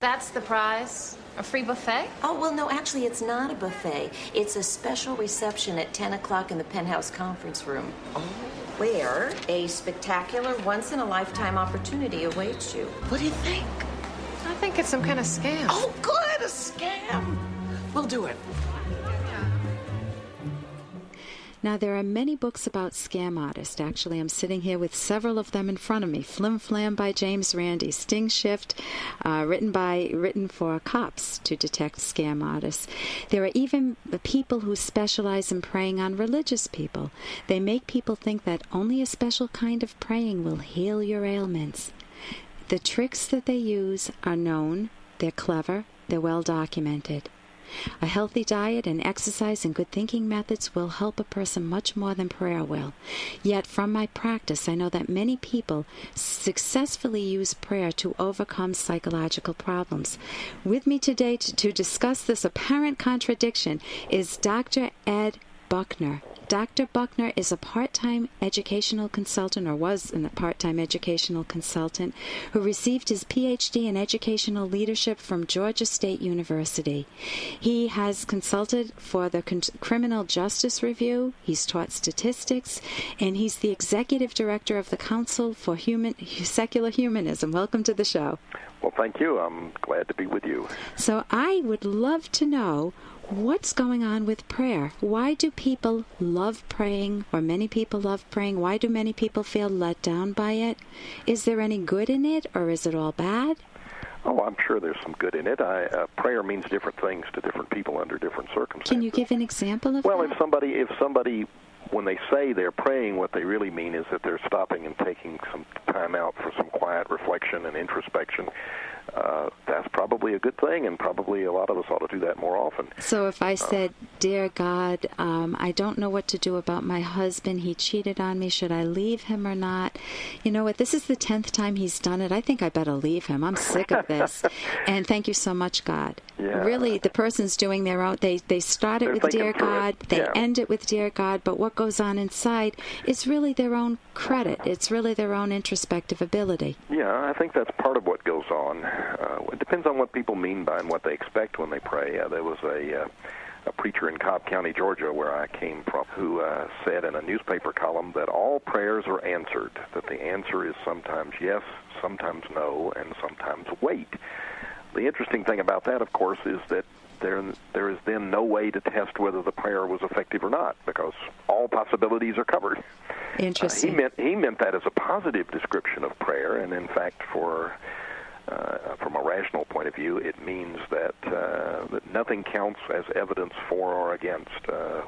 That's the prize? A free buffet? Oh, well, no, actually, it's not a buffet. It's a special reception at 10 o'clock in the penthouse conference room. Oh, where a spectacular, once-in-a-lifetime opportunity awaits you. What do you think? I think it's some kind of scam. Oh, good, a scam. We'll do it. Now, there are many books about scam artists. Actually, I'm sitting here with several of them in front of me. Flim Flam by James Randi, Sting Shift, written for cops to detect scam artists. There are even people who specialize in preying on religious people. They make people think that only a special kind of praying will heal your ailments. The tricks that they use are known, they're clever, they're well documented. A healthy diet and exercise and good thinking methods will help a person much more than prayer will. Yet from my practice, I know that many people successfully use prayer to overcome psychological problems. With me today to discuss this apparent contradiction is Dr. Ed Buckner. Dr. Buckner is a part-time educational consultant, or was a part-time educational consultant, who received his Ph.D. in educational leadership from Georgia State University. He has consulted for the Criminal Justice Review, he's taught statistics, and he's the executive director of the Council for Secular Humanism. Welcome to the show. Well, thank you. I'm glad to be with you. So I would love to know, what's going on with prayer? Why do people love praying, or many people love praying? Why do many people feel let down by it? Is there any good in it, or is it all bad? Oh, I'm sure there's some good in it. Prayer means different things to different people under different circumstances. Can you give an example of that? Well, if somebody, when they say they're praying, what they really mean is that they're stopping and taking some time out for some quiet reflection and introspection. That's probably a good thing, and probably a lot of us ought to do that more often. So if I said, Dear God, I don't know what to do about my husband. He cheated on me. Should I leave him or not? You know what? This is the 10th time he's done it. I think I better leave him. I'm sick of this. And thank you so much, God. Yeah. Really, the person's doing their own. They start it with Dear God. They end it with Dear God. But what goes on inside is really their own credit. It's really their own introspective ability. Yeah, I think that's part of what goes on. It depends on what people mean by and what they expect when they pray. There was a preacher in Cobb County, Georgia, where I came from, who said in a newspaper column that all prayers are answered, that the answer is sometimes yes, sometimes no, and sometimes wait. The interesting thing about that, of course, is that there is then no way to test whether the prayer was effective or not, because all possibilities are covered. Interesting. He meant that as a positive description of prayer, and in fact, from a rational point of view, it means that nothing counts as evidence for or against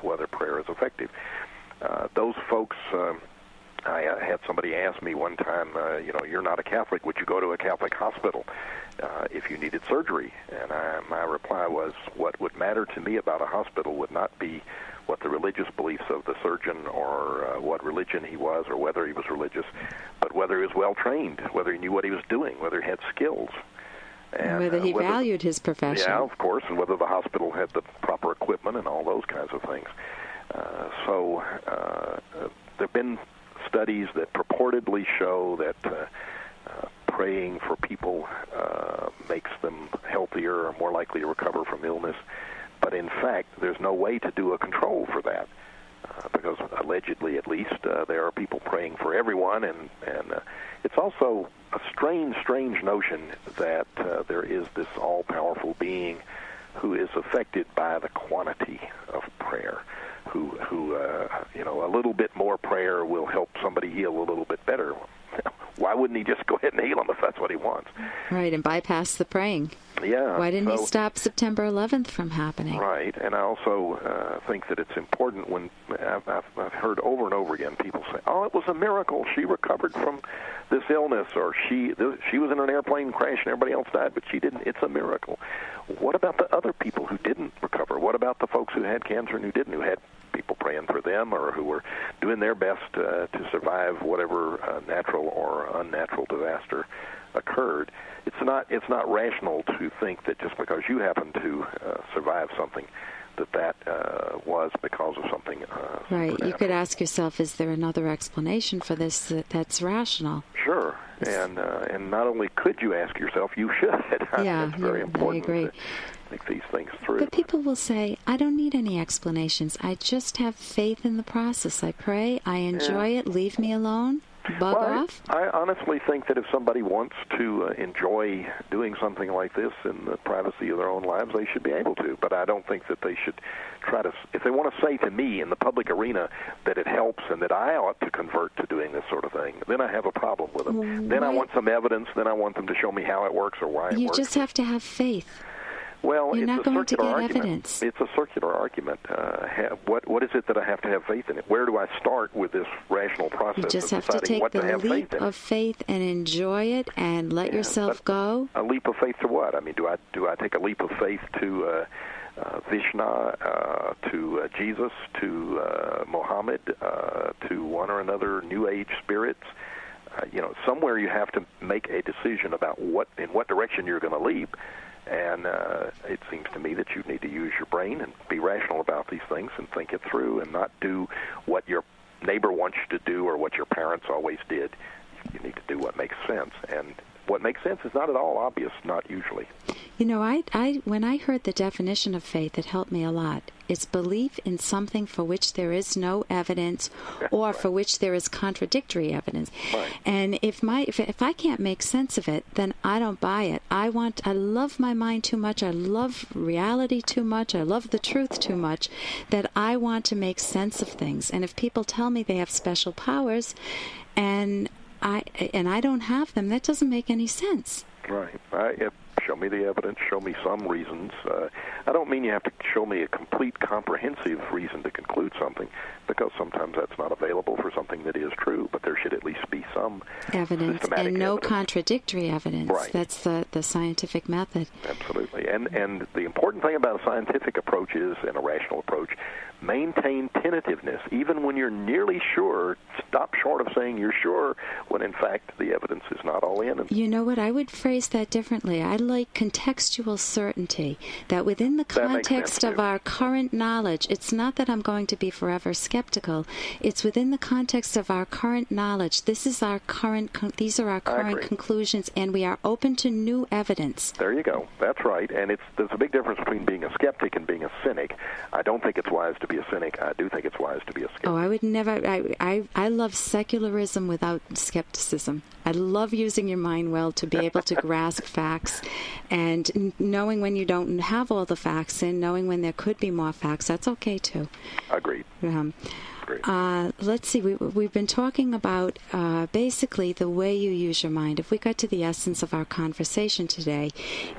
whether prayer is effective. Those folks, I had somebody ask me one time, you're not a Catholic, would you go to a Catholic hospital if you needed surgery? And my reply was, what would matter to me about a hospital would not be what the religious beliefs of the surgeon or what religion he was or whether he was religious, but whether he was well-trained, whether he knew what he was doing, whether he had skills. And whether he valued his profession. Yeah, of course, and whether the hospital had the proper equipment and all those kinds of things. So there have been studies that purportedly show that praying for people makes them healthier or more likely to recover from illness. But in fact, there's no way to do a control for that, because allegedly, at least, there are people praying for everyone, and it's also a strange notion that there is this all-powerful being who is affected by the quantity of prayer, who a little bit more prayer will help somebody heal a little bit better. Why wouldn't he just go ahead and heal him if that's what he wants? Right, and bypass the praying. Yeah. Why didn't he stop September 11th from happening? Right, and I also think that it's important when I've heard over and over again people say, oh, it was a miracle. She recovered from this illness, or she was in an airplane crash and everybody else died, but she didn't. It's a miracle. What about the other people who didn't recover? What about the folks who had cancer and who didn't, who had people praying for them or who were doing their best to survive whatever natural or unnatural disaster occurred? It's not rational to think that just because you happen to survive something that was because of something right. You could ask yourself, is there another explanation for this that's rational? Sure, and not only could you ask yourself, you should. Yeah, it's very important I agree. to think these things through. But people will say, I don't need any explanations. I just have faith in the process. I pray. I enjoy it. Leave me alone. Bug off. I honestly think that if somebody wants to enjoy doing something like this in the privacy of their own lives, they should be able to. But I don't think that they should try to, if they want to say to me in the public arena that it helps and that I ought to convert to doing this sort of thing, then I have a problem with them. Then I want some evidence. Then I want them to show me how it works or why it works. You just have to have faith. Well, You're not going to get evidence. It's a circular argument. What is it that I have to have faith in it? Where do I start with this rational process? You just have to take the leap of faith and enjoy it and let yourself go. A leap of faith to what? I mean, do I take a leap of faith to Vishnu, to Jesus, to Muhammad, to one or another New Age spirits? Somewhere you have to make a decision about in what direction you're going to leap. And it seems to me that you need to use your brain and be rational about these things and think it through and not do what your neighbor wants you to do or what your parents always did. You need to do what makes sense. And what makes sense is not at all obvious, not usually. I when I heard the definition of faith, it helped me a lot. It's belief in something for which there is no evidence or for which there is contradictory evidence. Right. And if I can't make sense of it, then I don't buy it. I love my mind too much. I love reality too much. I love the truth too much that I want to make sense of things. And if people tell me they have special powers and I don't have them, that doesn't make any sense. Right. Show me the evidence. Show me some reasons. I don't mean you have to show me a complete, comprehensive reason to conclude something, because sometimes that's not available for something that is true, but there should at least be some evidence and no contradictory evidence. Right. That's the scientific method. Absolutely. And the important thing about a scientific approach is, and a rational approach, maintain tentativeness. Even when you're nearly sure, stop short of saying you're sure when, in fact, the evidence is not all in. You know what? I would phrase that differently. I like contextual certainty, that within the context of our current knowledge, it's not that I'm going to be forever skeptical. It's within the context of our current knowledge. These are our current conclusions, and we are open to new evidence. There you go. That's right. And there's a big difference between being a skeptic and being a cynic. I don't think it's wise to be a cynic. I do think it's wise to be a skeptic. Oh, I would never. I love secularism without skepticism. I love using your mind well to be able to grasp facts, and knowing when you don't have all the facts and knowing when there could be more facts. That's okay too. Agreed. Let's see. We've been talking about basically the way you use your mind. If we got to the essence of our conversation today,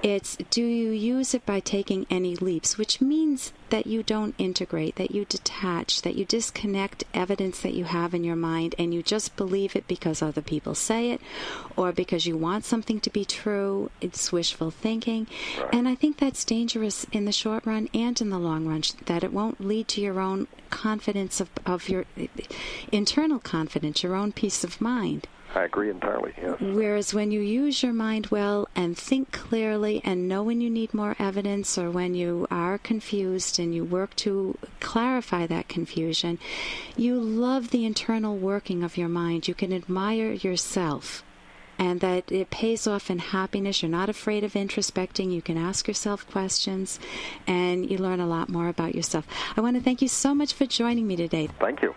it's, do you use it by taking any leaps, which means that you don't integrate, that you detach, that you disconnect evidence that you have in your mind and you just believe it because other people say it or because you want something to be true. It's wishful thinking. Right. And I think that's dangerous in the short run and in the long run, that it won't lead to your own confidence of your internal confidence, your own peace of mind. I agree entirely, yes. Whereas when you use your mind well and think clearly and know when you need more evidence or when you are confused and you work to clarify that confusion, you love the internal working of your mind. You can admire yourself. And that it pays off in happiness. You're not afraid of introspecting. You can ask yourself questions, and you learn a lot more about yourself. I want to thank you so much for joining me today. Thank you.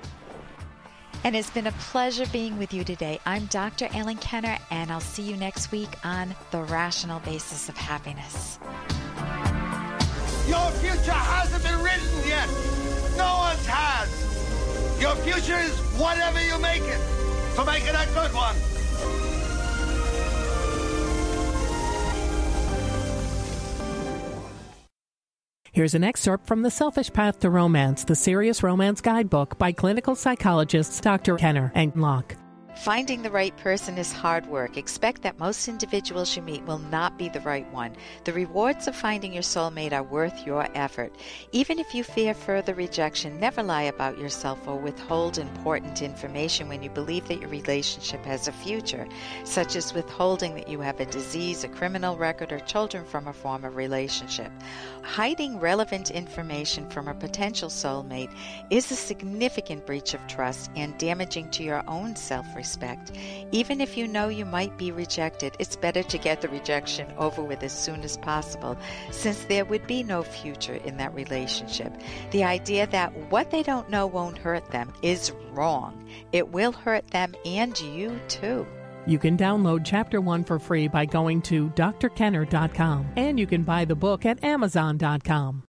And it's been a pleasure being with you today. I'm Dr. Ellen Kenner, and I'll see you next week on The Rational Basis of Happiness. Your future hasn't been written yet. No one's has. Your future is whatever you make it. So make it a good one. Here's an excerpt from The Selfish Path to Romance, the Serious Romance Guidebook by clinical psychologists Dr. Kenner and Locke. Finding the right person is hard work. Expect that most individuals you meet will not be the right one. The rewards of finding your soulmate are worth your effort. Even if you fear further rejection, never lie about yourself or withhold important information when you believe that your relationship has a future, such as withholding that you have a disease, a criminal record, or children from a former relationship. Hiding relevant information from a potential soulmate is a significant breach of trust and damaging to your own self-respect. respect. Even if you know you might be rejected, it's better to get the rejection over with as soon as possible, since there would be no future in that relationship. The idea that what they don't know won't hurt them is wrong. It will hurt them and you too. You can download Chapter 1 for free by going to drkenner.com, and you can buy the book at amazon.com.